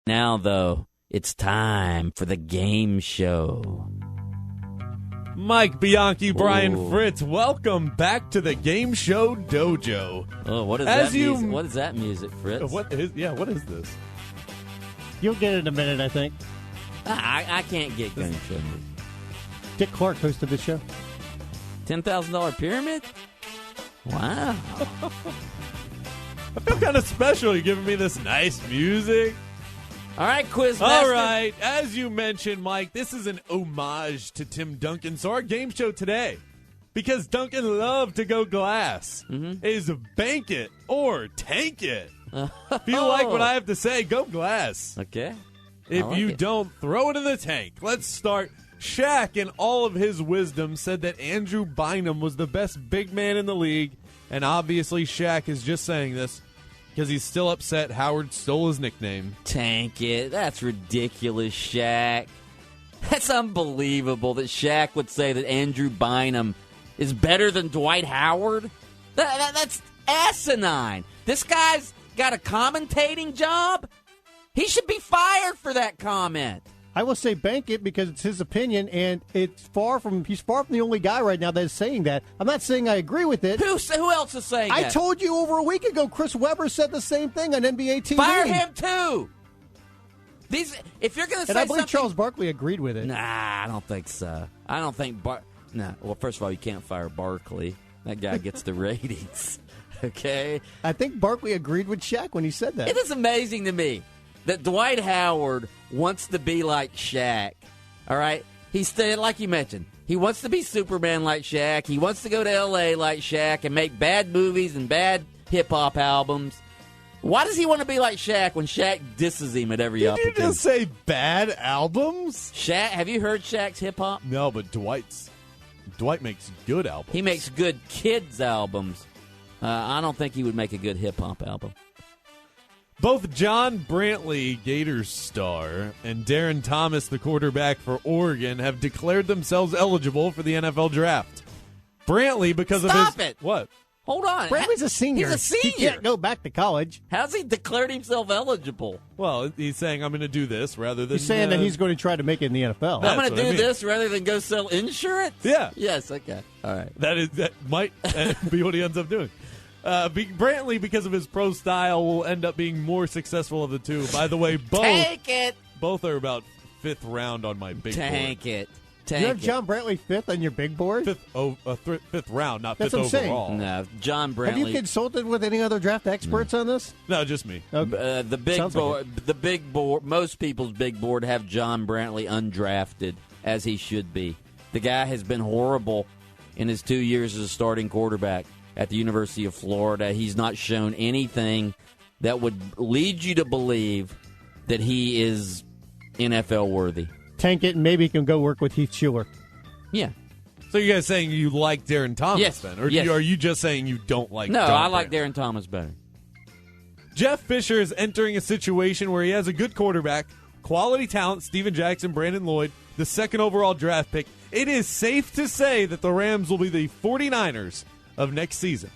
Now, though, it's time for the game show. Mike Bianchi, Brian Fritz, welcome back to the game show dojo. Oh, what is that music? What is that music, Fritz? What is this? You'll get it in a minute, I think. I can't get game show music. Dick Clark hosted the show. $10,000 pyramid? Wow. I feel kind of special. You're giving me this nice music. All right, Quizmaster. All right. As you mentioned, Mike, this is an homage to Tim Duncan. So our game show today, because Duncan loved to go glass, is bank it or tank it. If you like what I have to say, go glass. Okay. If you don't, throw it in the tank. Let's start. Shaq, in all of his wisdom, said that Andrew Bynum was the best big man in the league. And obviously Shaq is just saying this because he's still upset Howard stole his nickname. Tank it. That's ridiculous, Shaq. That's unbelievable that Shaq would say that Andrew Bynum is better than Dwight Howard. That's asinine. This guy's got a commentating job. He should be fired for that comment. I will say bank it because it's his opinion, and he's far from the only guy right now that is saying that. I'm not saying I agree with it. Who else is saying that? I told you over a week ago, Chris Webber said the same thing on NBA TV. Fire him too. If you're going to say and I believe something, Charles Barkley agreed with it. Nah, I don't think so. I don't think well, first of all, you can't fire Barkley. That guy gets the ratings. Okay? I think Barkley agreed with Shaq when he said that. It is amazing to me that Dwight Howard wants to be like Shaq. All right? He's like you mentioned. He wants to be Superman like Shaq. He wants to go to L.A. like Shaq and make bad movies and bad hip-hop albums. Why does he want to be like Shaq when Shaq disses him at every opportunity? Did you just say bad albums? Shaq, have you heard Shaq's hip-hop? No, but Dwight makes good albums. He makes good kids' albums. I don't think he would make a good hip-hop album. Both John Brantley, Gators star, and Darren Thomas, the quarterback for Oregon, have declared themselves eligible for the NFL draft. Brantley, because of his... Stop it! What? Hold on. Brantley's a senior. He's a senior. He can't go back to college. How's he declared himself eligible? Well, he's saying, I'm going to do this rather than... He's saying that he's going to try to make it in the NFL. I'm going to do this rather than go sell insurance? Yeah. Yes, okay. All right. That might be what he ends up doing. Brantley, because of his pro style, will end up being more successful of the two. By the way, both are about fifth round on my big board. Tank it. You have John Brantley fifth on your big board? Fifth round, not That's fifth overall. No, John Brantley. Have you consulted with any other draft experts on this? No, just me. Okay. The big board, most people's big board have John Brantley undrafted, as he should be. The guy has been horrible in his 2 years as a starting quarterback at the University of Florida. He's not shown anything that would lead you to believe that he is NFL worthy. Tank it, and maybe he can go work with Heath Schuler. Yeah. So you guys saying you like Darren Thomas Yes. then? Or Yes. are you just saying you don't like No, John I like Brantley? Darren Thomas better. Jeff Fisher is entering a situation where he has a good quarterback, quality talent, Steven Jackson, Brandon Lloyd, the second overall draft pick. It is safe to say that the Rams will be the 49ers of next season.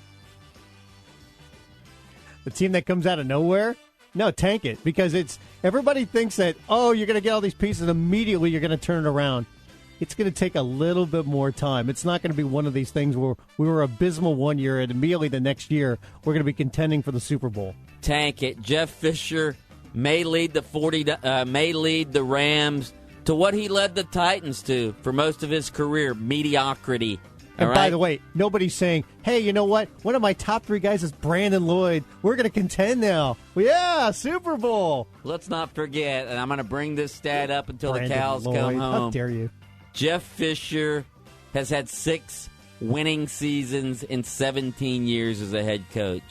The team that comes out of nowhere? No, tank it. Because everybody thinks that, you're going to get all these pieces, immediately you're going to turn it around. It's going to take a little bit more time. It's not going to be one of these things where we were abysmal one year and immediately the next year we're going to be contending for the Super Bowl. Tank it. Jeff Fisher may lead the Rams to what he led the Titans to for most of his career, mediocrity. And by the way, nobody's saying, hey, you know what? One of my top three guys is Brandon Lloyd. We're going to contend now. Well, yeah, Super Bowl. Let's not forget, and I'm going to bring this stat up until Brandon the cows Lloyd. come home. How dare you? Jeff Fisher has had 6 winning seasons in 17 years as a head coach.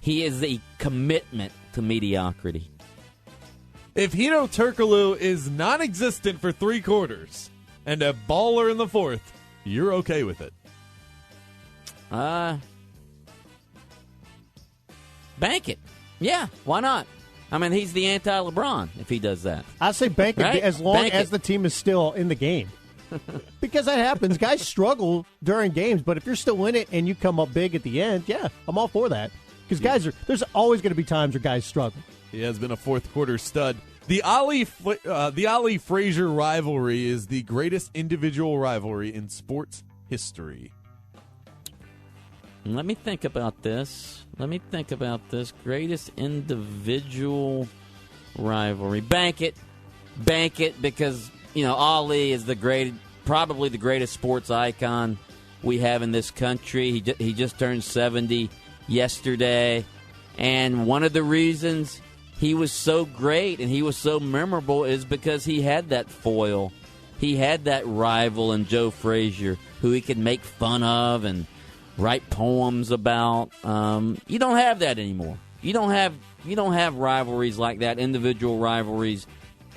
He is a commitment to mediocrity. If Hito Turkoglu is non-existent for 3 quarters and a baller in the fourth, you're okay with it? Bank it. Yeah, why not? I mean, he's the anti-LeBron if he does that. I say bank it Right? as long Bank as it. the team is still in the game. Because that happens. Guys struggle during games, but if you're still in it and you come up big at the end, yeah, I'm all for that. Because there's always going to be times where guys struggle. He has been a fourth quarter stud. The Ali Frazier rivalry is the greatest individual rivalry in sports history. Let me think about this. Greatest individual rivalry. Bank it, because Ali is probably the greatest sports icon we have in this country. He just turned 70 yesterday, and one of the reasons he was so great and he was so memorable is because he had that foil. He had that rival in Joe Frazier who he could make fun of and write poems about. You don't have that anymore. You don't have rivalries like that, individual rivalries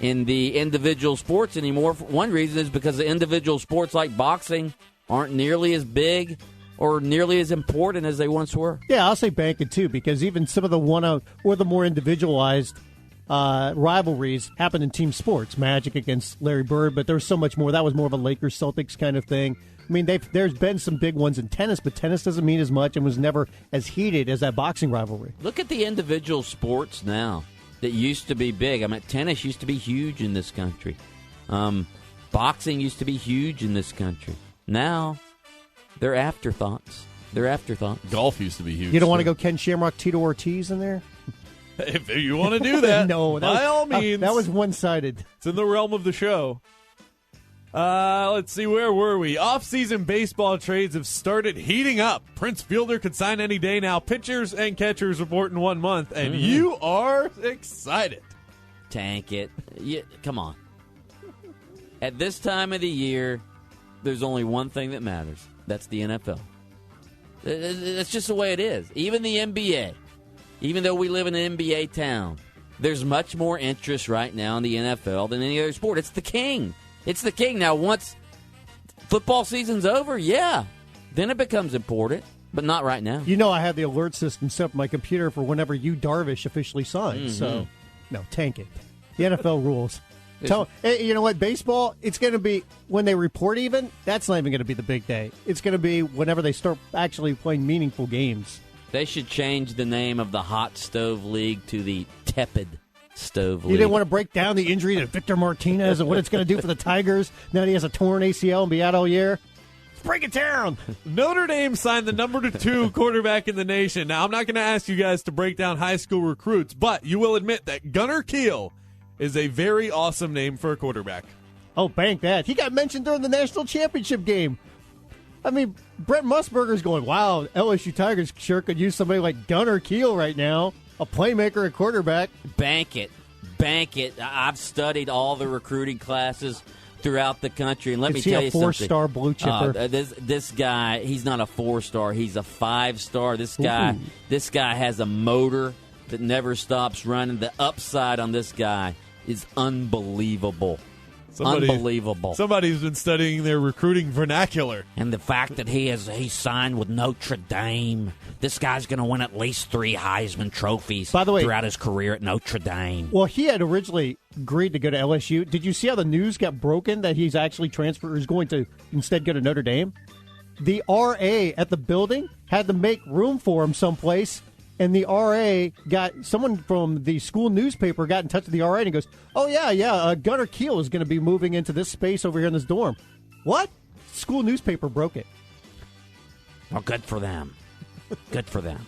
in the individual sports anymore. One reason is because the individual sports like boxing aren't nearly as big or nearly as important as they once were. Yeah, I'll say bank it too, because even some of the or the more individualized rivalries happen in team sports. Magic against Larry Bird, but there's so much more. That was more of a Lakers-Celtics kind of thing. I mean, there's been some big ones in tennis, but tennis doesn't mean as much and was never as heated as that boxing rivalry. Look at the individual sports now that used to be big. I mean, tennis used to be huge in this country. Boxing used to be huge in this country. Now, they're afterthoughts. Golf used to be huge. You don't want to go Ken Shamrock, Tito Ortiz in there? If you want to do that, no, by all means. That was one-sided. It's in the realm of the show. Let's see, where were we? Off-season baseball trades have started heating up. Prince Fielder could sign any day now. Pitchers and catchers report in 1 month, and you are excited. Tank it. Come on. At this time of the year, there's only one thing that matters. That's the NFL. That's just the way it is. Even the NBA. Even though we live in an NBA town, there's much more interest right now in the NFL than any other sport. It's the king. It's the king. Now, once football season's over, then it becomes important, but not right now. I have the alert system set up on my computer for whenever Darvish officially signs. So, no, tank it. The NFL rules. You know what? Baseball, it's going to be, when they report even, that's not even going to be the big day. It's going to be whenever they start actually playing meaningful games. They should change the name of the Hot Stove League to the Tepid Stove League. You didn't want to break down the injury to Victor Martinez and what it's going to do for the Tigers now that he has a torn ACL and be out all year? Let's break it down. Notre Dame signed the number 2 quarterback in the nation. Now, I'm not going to ask you guys to break down high school recruits, but you will admit that Gunnar Kiel is a very awesome name for a quarterback. Oh, bank that. He got mentioned during the national championship game. I mean, Brent Musburger's going, wow, LSU Tigers sure could use somebody like Gunnar Kiel right now, a playmaker at quarterback. Bank it. I've studied all the recruiting classes throughout the country, and let me tell you something. Is he a 4-star blue chipper? This guy, he's not a 4-star. He's a 5-star. This guy has a motor that never stops running. The upside on this guy is unbelievable. Unbelievable. Somebody's been studying their recruiting vernacular. And the fact that he signed with Notre Dame. This guy's going to win at least 3 Heisman trophies throughout his career at Notre Dame. Well, he had originally agreed to go to LSU. Did you see how the news got broken that he's actually transferred or is going to instead go to Notre Dame? The RA at the building had to make room for him someplace. And the RA someone from the school newspaper got in touch with the RA and he goes, oh, yeah, Gunnar Kiel is going to be moving into this space over here in this dorm. What? School newspaper broke it. Well, good for them. Good for them.